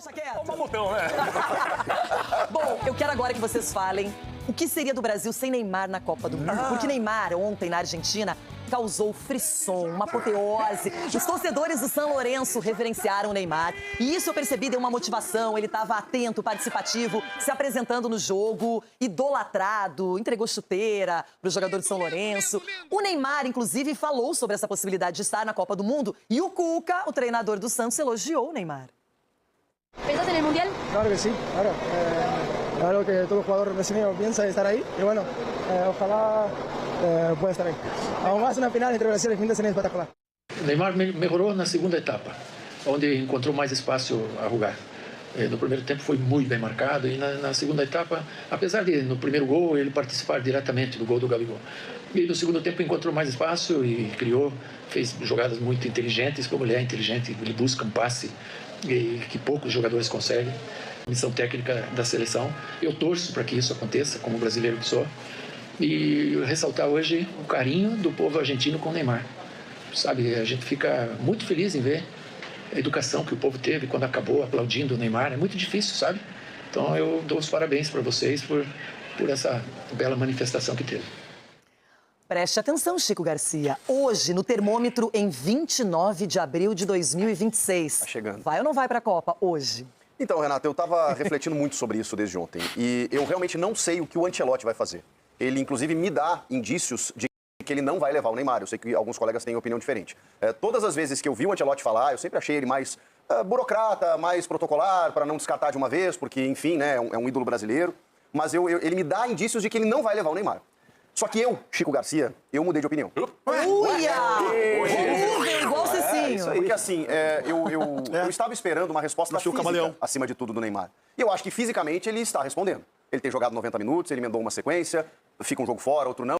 Deixa quieto. Toma o botão, né? Bom, eu quero agora que vocês falem o que seria do Brasil sem Neymar na Copa do Mundo. Porque Neymar, ontem, na Argentina, causou frisson, uma apoteose. Os torcedores do San Lorenzo reverenciaram o Neymar. E isso eu percebi, deu uma motivação. Ele estava atento, participativo, se apresentando no jogo, idolatrado, entregou chuteira para o jogador de São Lourenço. O Neymar, inclusive, falou sobre essa possibilidade de estar na Copa do Mundo. E o Cuca, o treinador do Santos, elogiou o Neymar. ¿Pensás en el Mundial? Claro que sí, claro. Claro que todo jugador brasileño piensa estar ahí y bueno, ojalá pueda estar ahí. Aún más una final entre Brasil y Argentina sería espectacular. O Neymar melhorou na segunda etapa, onde encontrou mais espaço a jogar. No primeiro tempo foi muito bem marcado e na segunda etapa, apesar de no primeiro gol ele participar diretamente do gol do Gabigol, e no segundo tempo encontrou mais espaço e criou, fez jogadas muito inteligentes, como ele é inteligente, ele busca um passe que poucos jogadores conseguem. Missão técnica da seleção. Eu torço para que isso aconteça, como brasileiro que sou, e ressaltar hoje o carinho do povo argentino com o Neymar. Sabe, a gente fica muito feliz em ver a educação que o povo teve quando acabou aplaudindo o Neymar. É muito difícil, sabe? Então eu dou os parabéns para vocês por essa bela manifestação que teve. Preste atenção, Chico Garcia. Hoje, no termômetro, em 29 de abril de 2026. Tá chegando. Vai ou não vai para a Copa hoje? Então, Renato, eu estava refletindo muito sobre isso desde ontem. E eu realmente não sei o que o Ancelotti vai fazer. Ele, inclusive, me dá indícios de que ele não vai levar o Neymar. Eu sei que alguns colegas têm opinião diferente. Todas as vezes que eu vi o Ancelotti falar, eu sempre achei ele mais burocrata, mais protocolar, para não descartar de uma vez, porque, enfim, né, é um ídolo brasileiro. Mas ele me dá indícios de que ele não vai levar o Neymar. Só que eu, Chico Garcia, eu mudei de opinião. Uia! Igual o Cecinho. Isso aí. Porque assim, eu estava esperando uma resposta física, acima de tudo, do Neymar. E eu acho que fisicamente ele está respondendo. Ele tem jogado 90 minutos, ele emendou uma sequência, fica um jogo fora, outro não.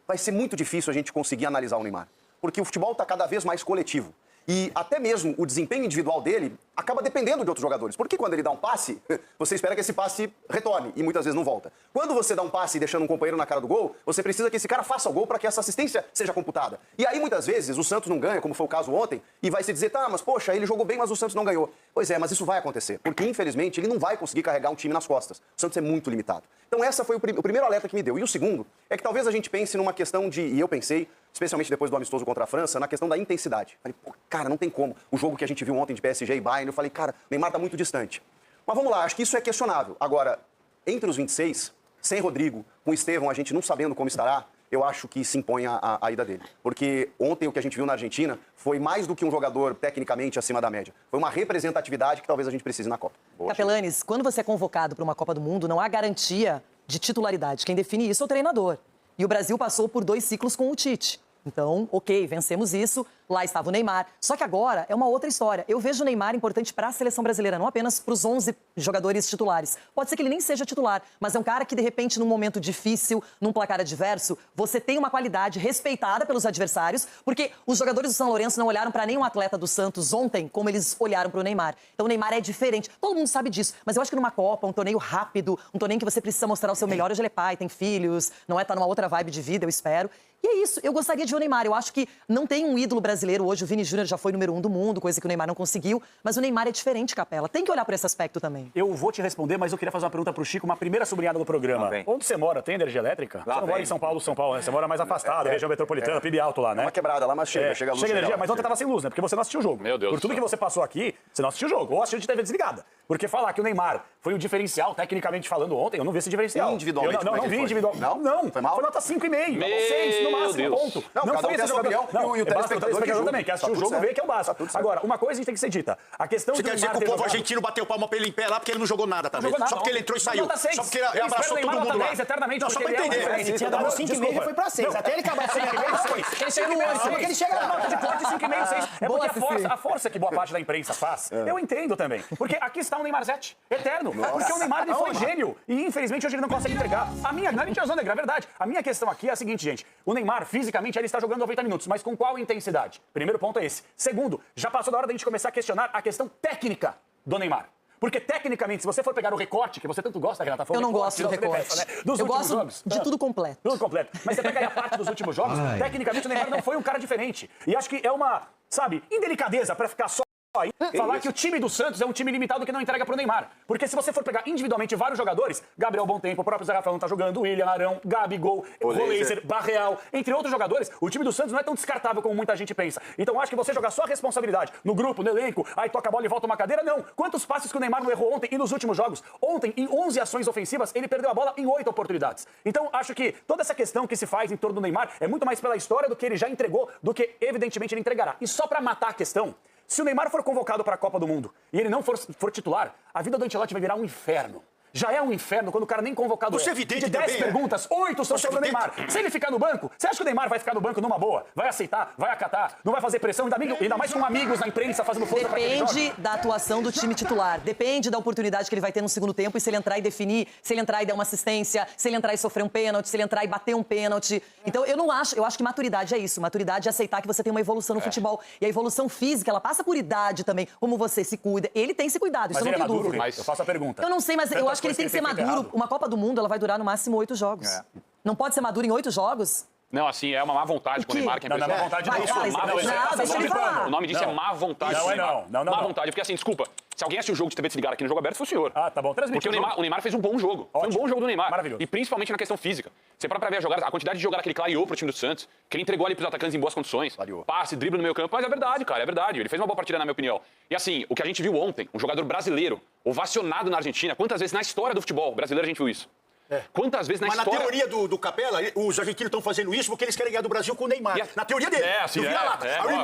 Vai ser muito difícil a gente conseguir analisar o Neymar. Porque o futebol está cada vez mais coletivo. E até mesmo o desempenho individual dele acaba dependendo de outros jogadores. Porque quando ele dá um passe, você espera que esse passe retorne e muitas vezes não volta. Quando você dá um passe deixando um companheiro na cara do gol, você precisa que esse cara faça o gol para que essa assistência seja computada. E aí muitas vezes o Santos não ganha, como foi o caso ontem, e vai se dizer, tá, mas poxa, ele jogou bem, mas o Santos não ganhou. Pois é, mas isso vai acontecer, porque infelizmente ele não vai conseguir carregar um time nas costas. O Santos é muito limitado. Então essa foi o primeiro alerta que me deu. E o segundo é que talvez a gente pense numa questão de, e eu pensei, especialmente depois do amistoso contra a França, na questão da intensidade. Falei, pô, cara, não tem como. O jogo que a gente viu ontem de PSG e Bayern, eu falei, cara, Neymar tá muito distante. Mas vamos lá, acho que isso é questionável. Agora, entre os 26, sem Rodrigo, com o Estevão, a gente não sabendo como estará, eu acho que se impõe a ida dele. Porque ontem o que a gente viu na Argentina foi mais do que um jogador tecnicamente acima da média. Foi uma representatividade que talvez a gente precise na Copa. Capelanes, quando você é convocado para uma Copa do Mundo, não há garantia de titularidade. Quem define isso é o treinador. E o Brasil passou por 2 ciclos com o Tite. Então, ok, vencemos isso, lá estava o Neymar. Só que agora é uma outra história. Eu vejo o Neymar importante para a seleção brasileira, não apenas para os 11 jogadores titulares. Pode ser que ele nem seja titular, mas é um cara que, de repente, num momento difícil, num placar adverso, você tem uma qualidade respeitada pelos adversários, porque os jogadores do São Lourenço não olharam para nenhum atleta do Santos ontem como eles olharam para o Neymar. Então, o Neymar é diferente. Todo mundo sabe disso, mas eu acho que numa Copa, um torneio rápido, um torneio em que você precisa mostrar o seu melhor, hoje ele é pai, tem filhos, não é? Tá numa outra vibe de vida, eu espero. E é isso, eu gostaria de ver o Neymar. Eu acho que não tem um ídolo brasileiro hoje. O Vini Júnior já foi número 1 do mundo, coisa que o Neymar não conseguiu. Mas o Neymar é diferente, Capela. Tem que olhar por esse aspecto também. Eu vou te responder, mas eu queria fazer uma pergunta pro Chico, uma primeira sublinhada do programa. Onde você mora? Tem energia elétrica? Você não mora em São Paulo, né? Você mora mais afastado, região metropolitana, PIB alto lá, né? É uma quebrada lá, mas chega a luz. Chega energia, mas ontem tava sem luz, né? Porque você não assistiu o jogo. Meu Deus. Por tudo que você passou aqui, você não assistiu o jogo. Ou assistiu de TV desligada. Porque falar que o Neymar foi o diferencial, tecnicamente falando, ontem, eu não vi esse diferencial. Individualmente, eu não vi individual. Não, foi mal? Foi nota 5,5, 6 no máximo, ponto. Não foi esse jogador. Não, e o telespectador também, que assistiu o jogo, vê que é o básico. Agora, uma coisa a gente tem que ser dita. A questão Você quer dizer que o povo argentino bateu palma pra ele em pé lá porque ele não jogou nada, tá vendo? Só porque ele entrou e saiu. Só porque ele abraçou todo mundo lá. Não, só pra entender. Ele tinha dado 5,5 e foi pra 6. Até ele acabar 5,5, ele chega no 8, porque ele chega na nota de corte 5,5, 6. É porque a força que boa parte da imprensa faz, eu entendo também. Porque aqui está o Neymarzete, eterno. Porque o Neymar ele foi gênio. E infelizmente hoje ele não consegue entregar. Não é mentira, Negra, é verdade. A minha questão aqui é a seguinte, gente. O Neymar, fisicamente, ele está jogando 90 minutos, mas com qual intensidade? Primeiro ponto é esse. Segundo, já passou da hora da gente começar a questionar a questão técnica do Neymar. Porque, tecnicamente, se você for pegar o recorte, que você tanto gosta, Renata, eu não gosto do recorte. Eu gosto de tudo completo. Tudo completo. Mas você pega aí a parte dos últimos jogos, tecnicamente o Neymar não foi um cara diferente. E acho que é uma, sabe, indelicadeza pra ficar só Aí, falar que o time do Santos é um time limitado que não entrega pro Neymar. Porque se você for pegar individualmente vários jogadores, Gabriel Bom Tempo, o próprio Zé Rafael não tá jogando, William, Arão, Gabigol, Roleiser, Barreal, entre outros jogadores, o time do Santos não é tão descartável como muita gente pensa. Então acho que você jogar só a responsabilidade no grupo, no elenco, aí toca a bola e volta uma cadeira, não. Quantos passes que o Neymar não errou ontem e nos últimos jogos? Ontem, em 11 ações ofensivas, ele perdeu a bola em 8 oportunidades. Então acho que toda essa questão que se faz em torno do Neymar é muito mais pela história do que ele já entregou, do que evidentemente ele entregará. E só pra matar a questão, se o Neymar for convocado para a Copa do Mundo e ele não for titular, a vida do Ancelotti vai virar um inferno. Já é um inferno quando o cara nem convocado Você é evidente de 10 também, perguntas, 8 são sobre o Neymar. Se ele ficar no banco, você acha que o Neymar vai ficar no banco numa boa? Vai aceitar? Vai acatar? Não vai fazer pressão? Ainda mais com amigos na imprensa fazendo força pra que ele jogue? Depende da atuação do time titular. Depende da oportunidade que ele vai ter no segundo tempo e se ele entrar e definir, se ele entrar e der uma assistência, se ele entrar e sofrer um pênalti, se ele entrar e bater um pênalti. Então, eu acho que maturidade é isso. Maturidade é aceitar que você tem uma evolução no futebol. E a evolução física, ela passa por idade também, como você se cuida. Ele tem se cuidado, isso Mas eu ele não é tenho maduro, dúvida. mas eu faço a pergunta. Eu não sei, mas eu acho que ele tem que ser maduro. Uma Copa do Mundo, ela vai durar no máximo 8 jogos. Não pode ser maduro em 8 jogos? Não, assim, é uma má vontade com o Neymar, que é Não, não é má vontade, não. Deixa ele falar. O nome disso é má vontade. Não é não. Má vontade, porque assim, desculpa, se alguém assistiu o jogo de TV desligado aqui no Jogo Aberto, foi o senhor. Ah, tá bom. Porque o Neymar fez um bom jogo. Foi um bom jogo do Neymar. Maravilhoso. E principalmente na questão física. Você para pra ver a quantidade de jogadas que ele clareou pro time do Santos, que ele entregou ali pros atacantes em boas condições. Passe, drible no meio campo, mas é verdade, cara, é verdade. Ele fez uma boa partida, na minha opinião. E assim, o que a gente viu ontem, um jogador brasileiro, ovacionado na Argentina, quantas vezes na história do futebol brasileiro a gente viu isso? Quantas vezes na Mas história... na teoria do Capela, os argentinos estão fazendo isso porque eles querem ganhar do Brasil com o Neymar. Na teoria dele. Assim, o Neymar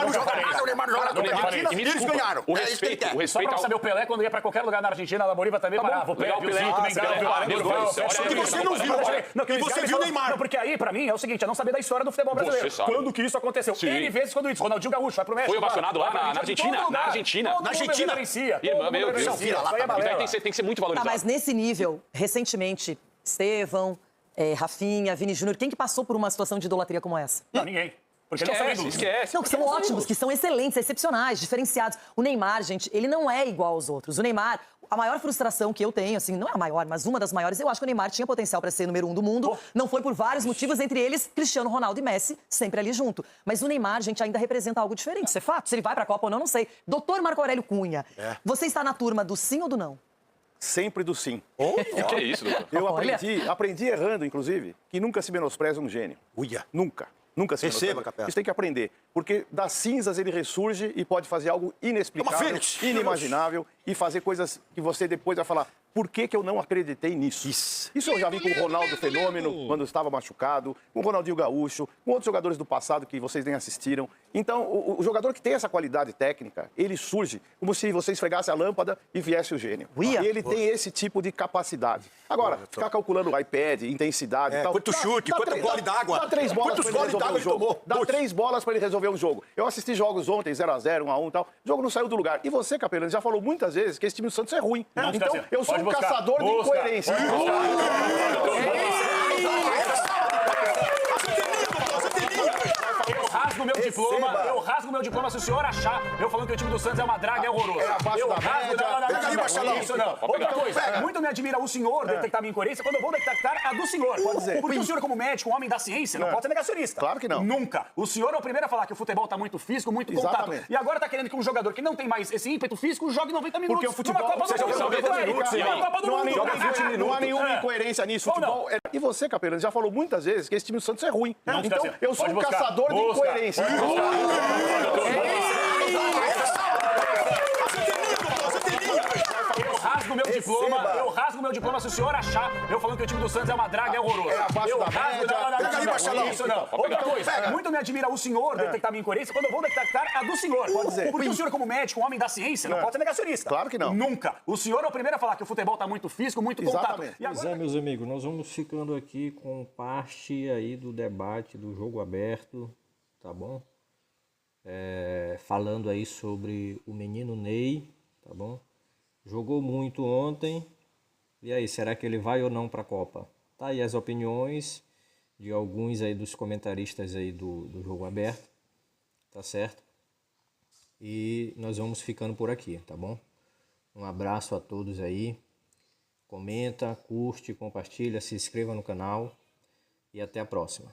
não joga nada, o Neymar não joga nada. E me Eles desculpa, ganharam. o É isso que ele respeito, quer. o Só respeito pra ao... saber, o Pelé, quando ia pra qualquer lugar na Argentina, na Bolívia também parava. O Pelé, o Zico, Não, que você viu o Neymar. Não, porque aí, pra mim, é o seguinte, é não saber da história do futebol brasileiro. Quando que isso aconteceu? N vezes quando isso. Ronaldinho Gaúcho vai pro México. Foi ovacionado lá na Argentina. Na Argentina. Na Argentina. Irmã, meu Deus. Tem que ser muito Tá, valorizado. mas nesse nível, recentemente, Estevão, Rafinha, Vini Júnior, quem que passou por uma situação de idolatria como essa? Não, ninguém. Porque não são ídolos. Esquece. Não, que são ótimos, que são excelentes, excepcionais, diferenciados. O Neymar, gente, ele não é igual aos outros. O Neymar, a maior frustração que eu tenho, assim, não é a maior, mas uma das maiores, eu acho que o Neymar tinha potencial para ser número 1 do mundo. Não foi por vários motivos, entre eles, Cristiano Ronaldo e Messi, sempre ali junto. Mas o Neymar, gente, ainda representa algo diferente. Isso é fato. Se ele vai pra Copa ou não, não sei. Doutor Marco Aurélio Cunha, você está na turma do sim ou do não? Sempre do sim. O que é isso, doutor? Eu aprendi errando, inclusive, que nunca se menospreza um gênio. Uia. Nunca. Nunca se Receba, menospreza. Capela. Isso tem que aprender. Porque das cinzas ele ressurge e pode fazer algo inexplicável, Uma fênix. inimaginável e fazer coisas que você depois vai falar, por que eu não acreditei nisso? Isso eu já vi com o Ronaldo Fenômeno, quando estava machucado, com o Ronaldinho Gaúcho, com outros jogadores do passado que vocês nem assistiram. Então, o jogador que tem essa qualidade técnica, ele surge como se você esfregasse a lâmpada e viesse o gênio. E ele tem esse tipo de capacidade. Agora, ficar calculando o iPad, intensidade e tal... Quanto chute, quanto gole d'água. Dá 3 bolas Quantos pra ele goles resolver d'água um jogo. ele tomou? Dá 3 bolas pra ele resolver um jogo. Eu assisti jogos ontem, 0x0, 1x1 e tal. O jogo não saiu do lugar. E você, Capelano, já falou muitas vezes que esse time do Santos é ruim. Então, eu sou um caçador de incoerência. Eu rasgo o meu diploma se o senhor achar eu falando que o time do Santos é uma draga, é horroroso. abaixo da média. Pega aí, Marcelão. Isso não. Outra coisa, muito me admira o senhor detectar minha incoerência quando eu vou detectar a do senhor. Pode dizer. Porque o senhor, como médico, um homem da ciência, não pode ser negacionista. Claro que não. Nunca. O senhor é o primeiro a falar que o futebol tá muito físico, muito contato. Exatamente. E agora tá querendo que um jogador que não tem mais esse ímpeto físico jogue 90 minutos. Porque o futebol... Numa Copa do Mundo. Não há nenhuma incoerência nisso. Futebol e você, Capelano, já falou muitas vezes que esse time do Santos é ruim. Então, eu sou um caçador de incoerência. Eu rasgo o meu diploma se o senhor achar eu falando que o time do Santos é uma draga, é horroroso. Abaixo da média. Pega aí, Marcelão. Isso não. Outra coisa, muito me admira o senhor detectar minha incoerência quando eu vou detectar a do senhor. Pode dizer. Porque o senhor, como médico, um homem da ciência, não pode ser negacionista. Claro que não. Nunca. O senhor é o primeiro a falar que o futebol tá muito físico, muito contato. Exatamente. E agora... Pois é, meus amigos, nós vamos ficando aqui com parte aí do debate do Jogo Aberto, tá bom? Falando aí sobre o menino Ney, tá bom? Jogou muito ontem, e aí, será que ele vai ou não para a Copa? Tá aí as opiniões de alguns aí dos comentaristas aí do Jogo Aberto, tá certo? E nós vamos ficando por aqui, tá bom? Um abraço a todos aí, comenta, curte, compartilha, se inscreva no canal e até a próxima.